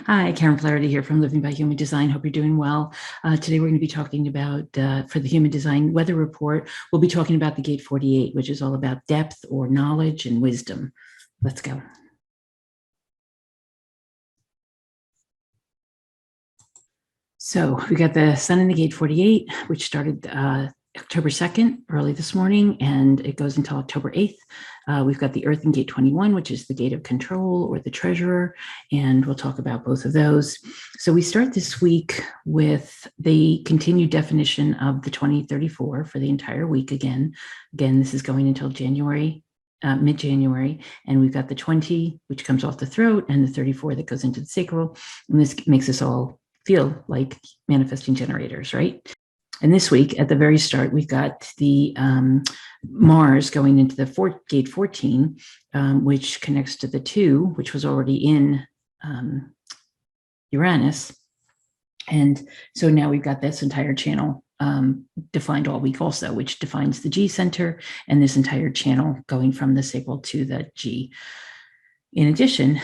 Hi, Karen Flaherty here from Living by Human Design. Hope you're doing well. Today we're going to be talking about, for the Human Design Weather Report, we'll be talking about the Gate 48, which is all about depth or knowledge and wisdom. Let's go. So we got the sun in the Gate 48, which started October 2nd, early this morning, and it goes until October 8th. We've got the Earth in Gate 21, which is the gate of control or the treasurer, and we'll talk about both of those. So we start this week with the continued definition of the 2034 for the entire week again. Again, this is going until January, mid-January, and we've got the 20, which comes off the throat, and the 34 that goes into the sacral, and this makes us all feel like manifesting generators, right? And this week, at the very start, we've got the Mars going into the Gate 14, which connects to the 2, which was already in Uranus. And so now we've got this entire channel defined all week also, which defines the G center and this entire channel going from the sacral to the G. In addition,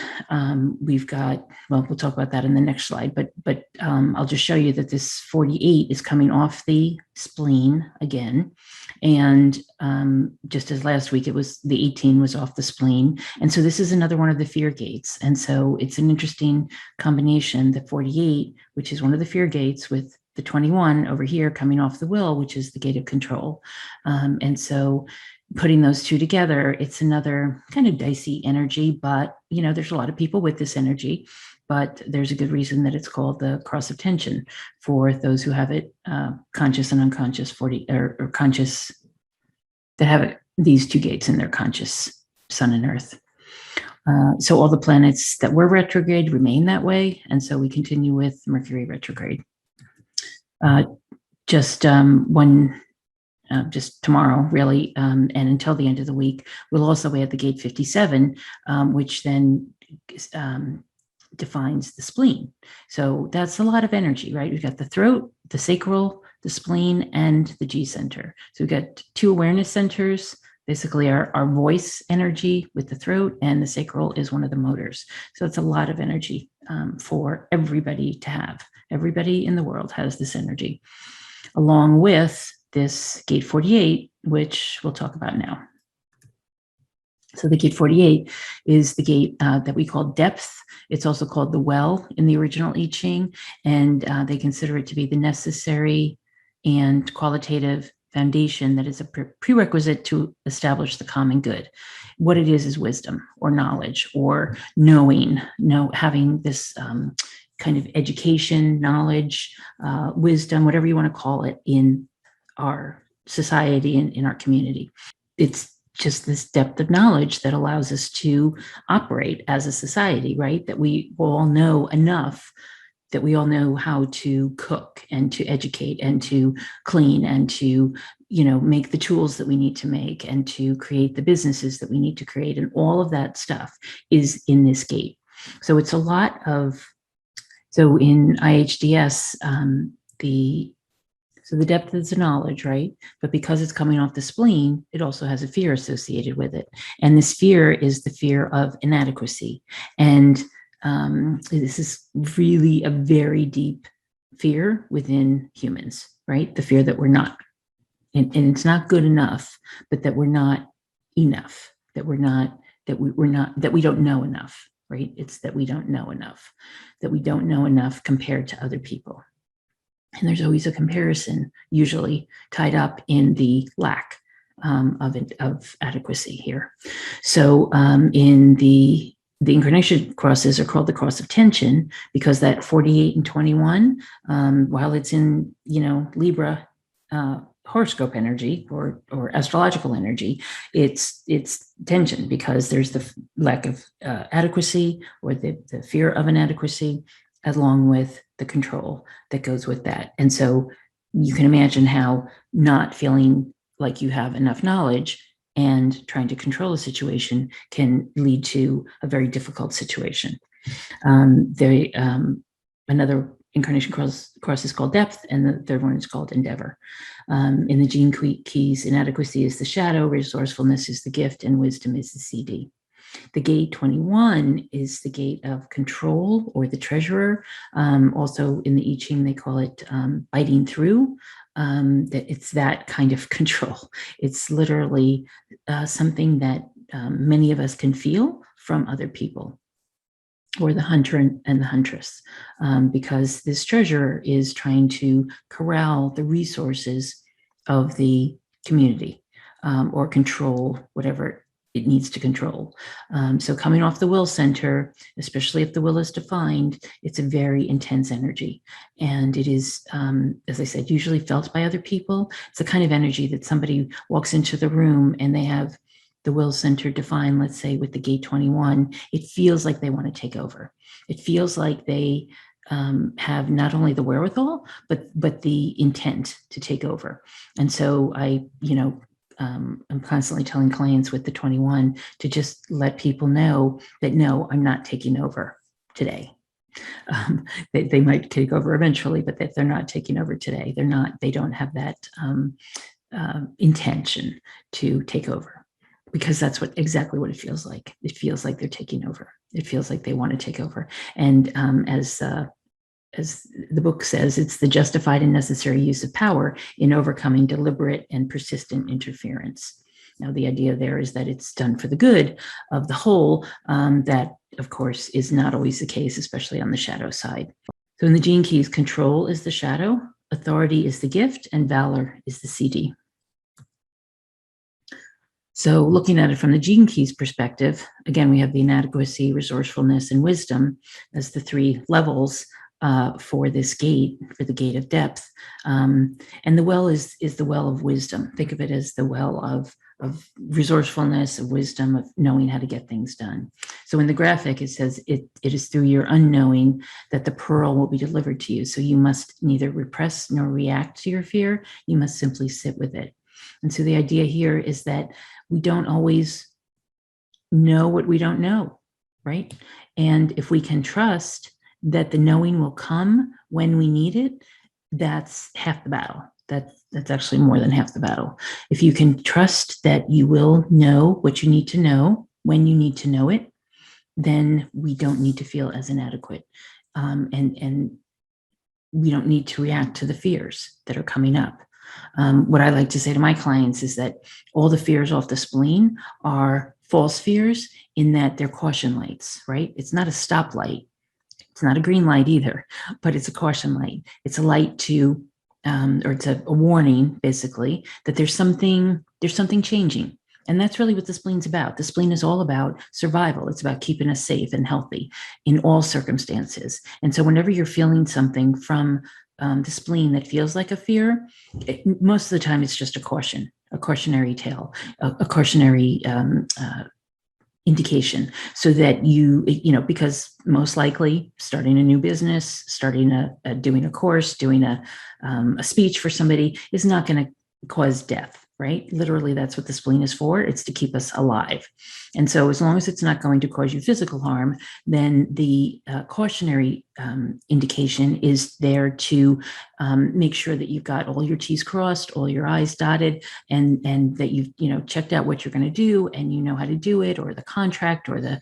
we've got, well, we'll talk about that in the next slide, but I'll just show you that this 48 is coming off the spleen again. And just as last week, it was the 18 was off the spleen. And so this is another one of the fear gates. And so it's an interesting combination, the 48, which is one of the fear gates, with the 21 over here coming off the will, which is the gate of control. And so putting those two together, it's another kind of dicey energy, but there's a lot of people with this energy, but there's a good reason that it's called the cross of tension for those who have it conscious and unconscious 40 or conscious that have it, these two gates in their conscious, sun and earth. So all the planets that were retrograde remain that way, and so we continue with Mercury retrograde. Just tomorrow, really, and until the end of the week, we'll also add the Gate 57, which then defines the spleen. So that's a lot of energy, right? We've got the throat, the sacral, the spleen, and the G center. So we've got two awareness centers, basically our voice energy with the throat, and the sacral is one of the motors. So it's a lot of energy for everybody to have. Everybody in the world has this energy, along with this Gate 48, which we'll talk about now. So the Gate 48 is the gate that we call depth. It's also called the well in the original I Ching, and they consider it to be the necessary and qualitative foundation that is a prerequisite to establish the common good. What it is wisdom or knowledge or knowing, having this kind of education, knowledge, wisdom, whatever you want to call it, in our society and in our community. It's just this depth of knowledge that allows us to operate as a society, right? That we all know enough, that we all know how to cook and to educate and to clean and to, make the tools that we need to make and to create the businesses that we need to create. And all of that stuff is in this gate. So it's a lot of, so in IHDS, so the depth is the knowledge, right? But because it's coming off the spleen, it also has a fear associated with it. And this fear is the fear of inadequacy. And this is really a very deep fear within humans, right? The fear that we're not, and it's not good enough, but that we're not enough, that we don't know enough, right? It's that we don't know enough, that we don't know enough compared to other people. And there's always a comparison, usually tied up in the lack of adequacy here. So in the incarnation crosses are called the cross of tension, because that 48 and 21, while it's in Libra horoscope energy or astrological energy, it's tension, because there's the lack of adequacy or the fear of inadequacy, along with the control that goes with that. And so you can imagine how not feeling like you have enough knowledge and trying to control a situation can lead to a very difficult situation. Another incarnation cross is called depth, and the third one is called endeavor. In the gene keys, inadequacy is the shadow, resourcefulness is the gift, and wisdom is the CD. The gate 21 is the gate of control, or the treasurer. Also in the I Ching, they call it biting through. It's that kind of control. It's literally something that many of us can feel from other people, or the hunter and the huntress, because this treasurer is trying to corral the resources of the community, or control whatever it needs to control. So coming off the will center, especially if the will is defined, it's a very intense energy. And it is, as I said, usually felt by other people. It's the kind of energy that somebody walks into the room and they have the will center defined, let's say with the gate 21, it feels like they want to take over. It feels like they have not only the wherewithal, but the intent to take over. And so I'm constantly telling clients with the 21 to just let people know that, no, I'm not taking over today. They might take over eventually, but that they're not taking over today. They don't have that intention to take over, because that's exactly what it feels like. It feels like they're taking over. It feels like they want to take over. And as the book says, it's the justified and necessary use of power in overcoming deliberate and persistent interference. Now, the idea there is that it's done for the good of the whole. That, of course, is not always the case, especially on the shadow side. So in the Gene Keys, control is the shadow, authority is the gift, and valor is the CD. So looking at it from the Gene Keys perspective, again, we have the inadequacy, resourcefulness, and wisdom as the three levels for this gate, for the gate of depth. And the well is the well of wisdom. Think of it as the well of resourcefulness, of wisdom, of knowing how to get things done. So in the graphic, it says it is through your unknowing that the pearl will be delivered to you. So you must neither repress nor react to your fear. You must simply sit with it. And so the idea here is that we don't always know what we don't know, right? And if we can trust that the knowing will come when we need it, that's half the battle. That's actually more than half the battle. If you can trust that you will know what you need to know when you need to know it, then we don't need to feel as inadequate. And we don't need to react to the fears that are coming up. What I like to say to my clients is that all the fears off the spleen are false fears, in that they're caution lights, right? It's not a stoplight. It's not a green light either, but it's a caution light. It's a light to, or it's a warning, basically, that there's something changing. And that's really what the spleen's about. The spleen is all about survival. It's about keeping us safe and healthy in all circumstances. And so whenever you're feeling something from the spleen that feels like a fear, most of the time it's just a caution, a cautionary tale, a cautionary indication, so that because most likely starting a new business, doing a course, doing a speech for somebody is not going to cause death, right? Literally, that's what the spleen is for. It's to keep us alive. And so as long as it's not going to cause you physical harm, then the cautionary indication is there to make sure that you've got all your T's crossed, all your I's dotted, and that you've checked out what you're going to do, and you know how to do it, or the contract, or the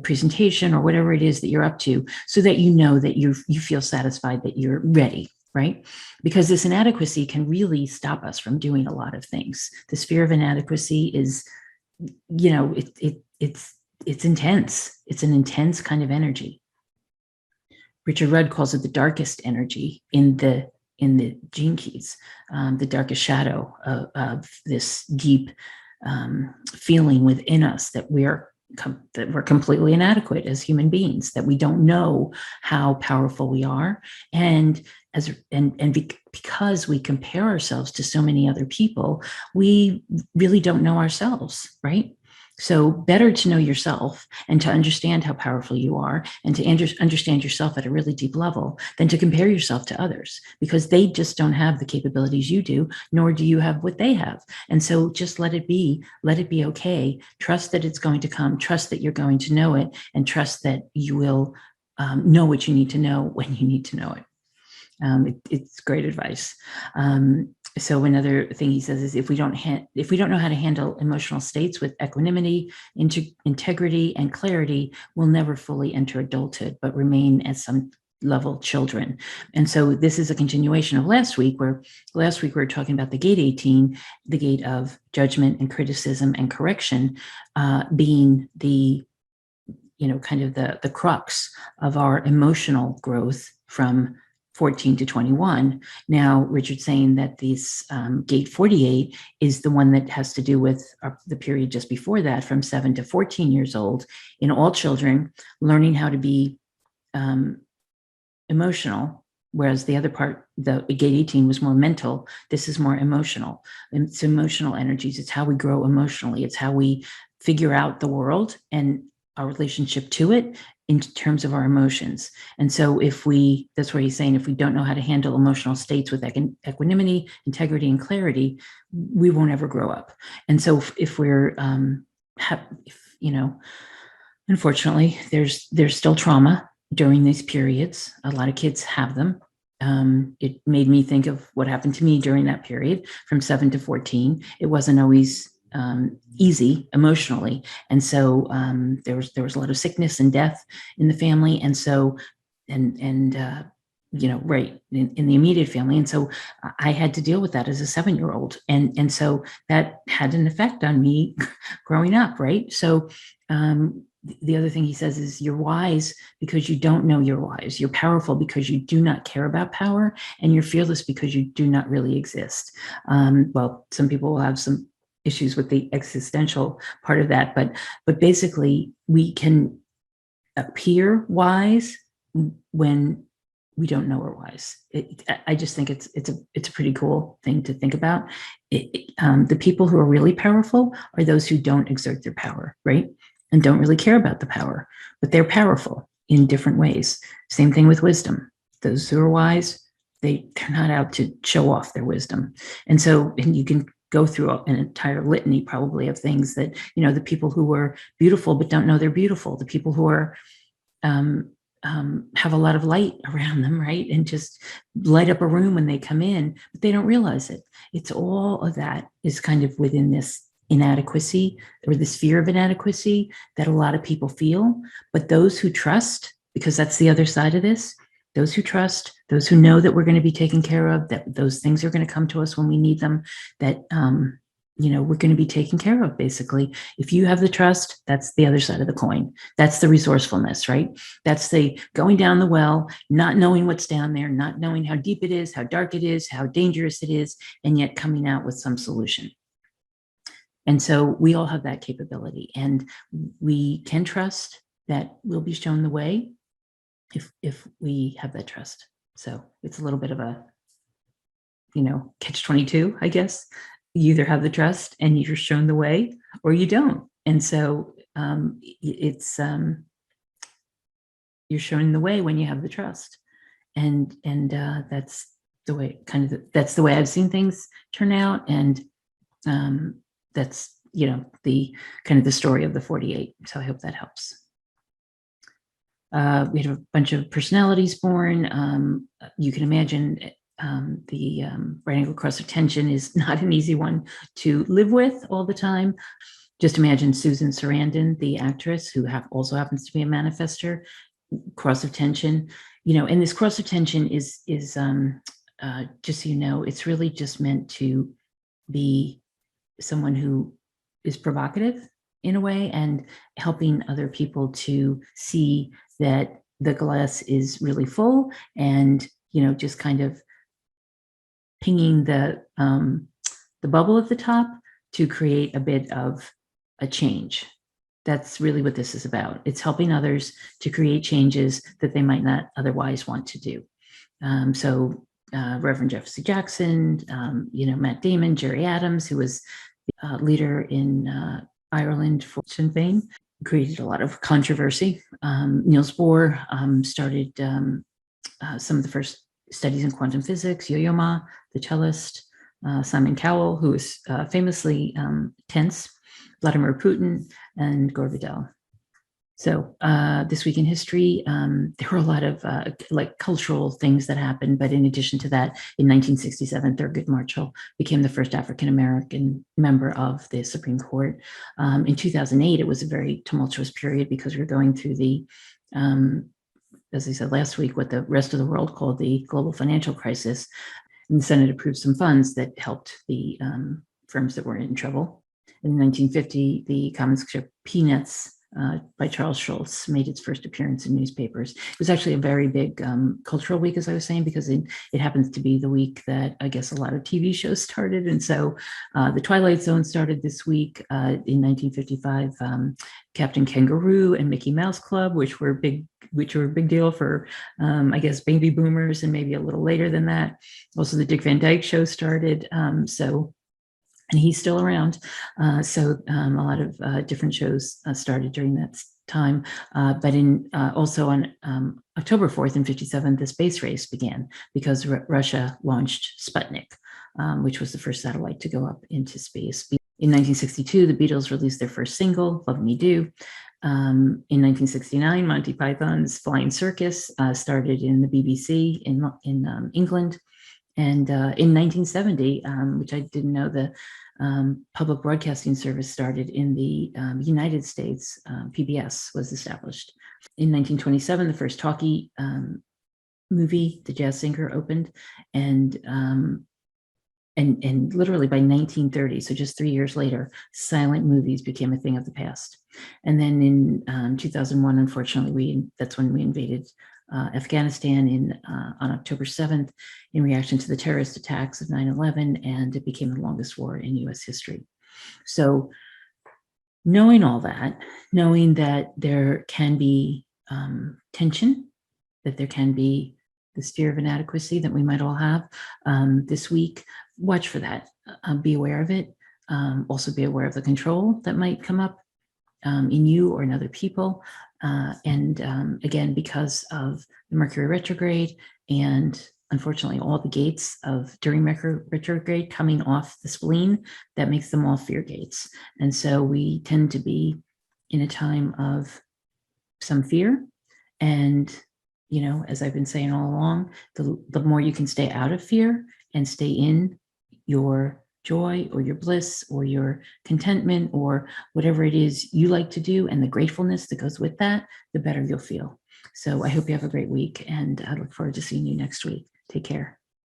presentation, or whatever it is that you're up to, so that you know that you feel satisfied that you're ready. Right? Because this inadequacy can really stop us from doing a lot of things. This fear of inadequacy is, it's intense. It's an intense kind of energy. Richard Rudd calls it the darkest energy in the Gene Keys, the darkest shadow of this deep feeling within us that we're completely inadequate as human beings, that we don't know how powerful we are, and because we compare ourselves to so many other people, we really don't know ourselves, right? So better to know yourself and to understand how powerful you are, and to understand yourself at a really deep level, than to compare yourself to others, because they just don't have the capabilities you do, nor do you have what they have. And so just let it be okay. Trust that it's going to come, trust that you're going to know it, and trust that you will know what you need to know when you need to know it. It's great advice. So another thing he says is if we don't know how to handle emotional states with equanimity, integrity, and clarity, we'll never fully enter adulthood, but remain at some level children. And so this is a continuation of last week, where last week we were talking about the gate 18, the gate of judgment and criticism and correction, being the kind of the crux of our emotional growth from 14 to 21. Now, Richard's saying that this gate 48 is the one that has to do with the period just before that, from 7 to 14 years old, in all children, learning how to be emotional, whereas the other part, the gate 18, was more mental. This is more emotional. It's emotional energies. It's how we grow emotionally. It's how we figure out the world and our relationship to it in terms of our emotions. And so that's where he's saying, if we don't know how to handle emotional states with equanimity, integrity, and clarity, we won't ever grow up. And so if we're, unfortunately, there's still trauma during these periods. A lot of kids have them. It made me think of what happened to me during that period from 7 to 14. It wasn't always easy emotionally. And so there was a lot of sickness and death in the family. And so, right in the immediate family. And so I had to deal with that as a 7-year-old. And so that had an effect on me growing up. Right. So, the other thing he says is, you're wise because you don't know you're wise. You're powerful because you do not care about power, and you're fearless because you do not really exist. Well, some people will have some issues with the existential part of that, but basically we can appear wise when we don't know we're wise. I just think it's a pretty cool thing to think about. The people who are really powerful are those who don't exert their power, right? And don't really care about the power, but they're powerful in different ways. Same thing with wisdom. Those who are wise, they're not out to show off their wisdom. And you can go through an entire litany probably of things that, the people who are beautiful but don't know they're beautiful, the people who are have a lot of light around them, right? And just light up a room when they come in, but they don't realize it. It's all of that is kind of within this inadequacy, or this fear of inadequacy that a lot of people feel. But those who trust, because that's the other side of this, those who trust, those who know that we're going to be taken care of, that those things are going to come to us when we need them, that we're going to be taken care of. Basically, if you have the trust, that's the other side of the coin. That's the resourcefulness, right? That's the going down the well, not knowing what's down there, not knowing how deep it is, how dark it is, how dangerous it is, and yet coming out with some solution. And so we all have that capability, and we can trust that we'll be shown the way if we have that trust. So it's a little bit of a, catch-22, I guess. You either have the trust and you're shown the way, or you don't. And so it's you're shown the way when you have the trust, and that's the way that's the way I've seen things turn out, and that's the kind of the story of the 48. So I hope that helps. We have a bunch of personalities born. You can imagine the right angle cross of tension is not an easy one to live with all the time. Just imagine Susan Sarandon, the actress, who also happens to be a manifester. Cross of tension, and this cross of tension is just so you know, it's really just meant to be someone who is provocative in a way, and helping other people to see that the glass is really full, and just kind of pinging the bubble at the top to create a bit of a change. That's really what this is about. It's helping others to create changes that they might not otherwise want to do. Reverend Jeffrey Jackson, Matt Damon, Jerry Adams, who was the leader in Ireland for Sinn Féin, created a lot of controversy. Niels Bohr started some of the first studies in quantum physics. Yo-Yo Ma, the cellist, Simon Cowell, who was famously tense, Vladimir Putin, and Gore Vidal. So this week in history, there were a lot of like cultural things that happened. But in addition to that, in 1967, Thurgood Marshall became the first African-American member of the Supreme Court. In 2008, it was a very tumultuous period because we were going through the, as I said last week, what the rest of the world called the global financial crisis. And the Senate approved some funds that helped the firms that were in trouble. In 1950, the comic strip Peanuts by Charles Schulz made its first appearance in newspapers. It was actually a very big cultural week, as I was saying, because it happens to be the week that I guess a lot of TV shows started. And so the Twilight Zone started this week in 1955. Captain Kangaroo and Mickey Mouse Club, which were a big deal for, I guess, baby boomers, and maybe a little later than that. Also, the Dick Van Dyke Show started. And he's still around. So a lot of different shows started during that time. But also on October 4th in 1957, the space race began because Russia launched Sputnik, which was the first satellite to go up into space. In 1962, the Beatles released their first single, Love Me Do. In 1969, Monty Python's Flying Circus started in the BBC in England. And in 1970, which I didn't know, the public broadcasting service started in the United States. PBS was established. In 1927, the first talkie movie, The Jazz Singer, opened. And literally by 1930, so just 3 years later, silent movies became a thing of the past. And then in 2001, unfortunately, that's when we invaded Afghanistan on October 7th in reaction to the terrorist attacks of 9/11, and it became the longest war in US history. So knowing all that, knowing that there can be tension, that there can be this fear of inadequacy that we might all have this week, watch for that. Be aware of it. Also be aware of the control that might come up in you or in other people. Again, because of the Mercury retrograde and unfortunately all the gates during Mercury retrograde coming off the spleen, that makes them all fear gates. And so we tend to be in a time of some fear. And, as I've been saying all along, the more you can stay out of fear and stay in your joy or your bliss or your contentment or whatever it is you like to do, and the gratefulness that goes with that, the better you'll feel. So I hope you have a great week, and I look forward to seeing you next week. Take care.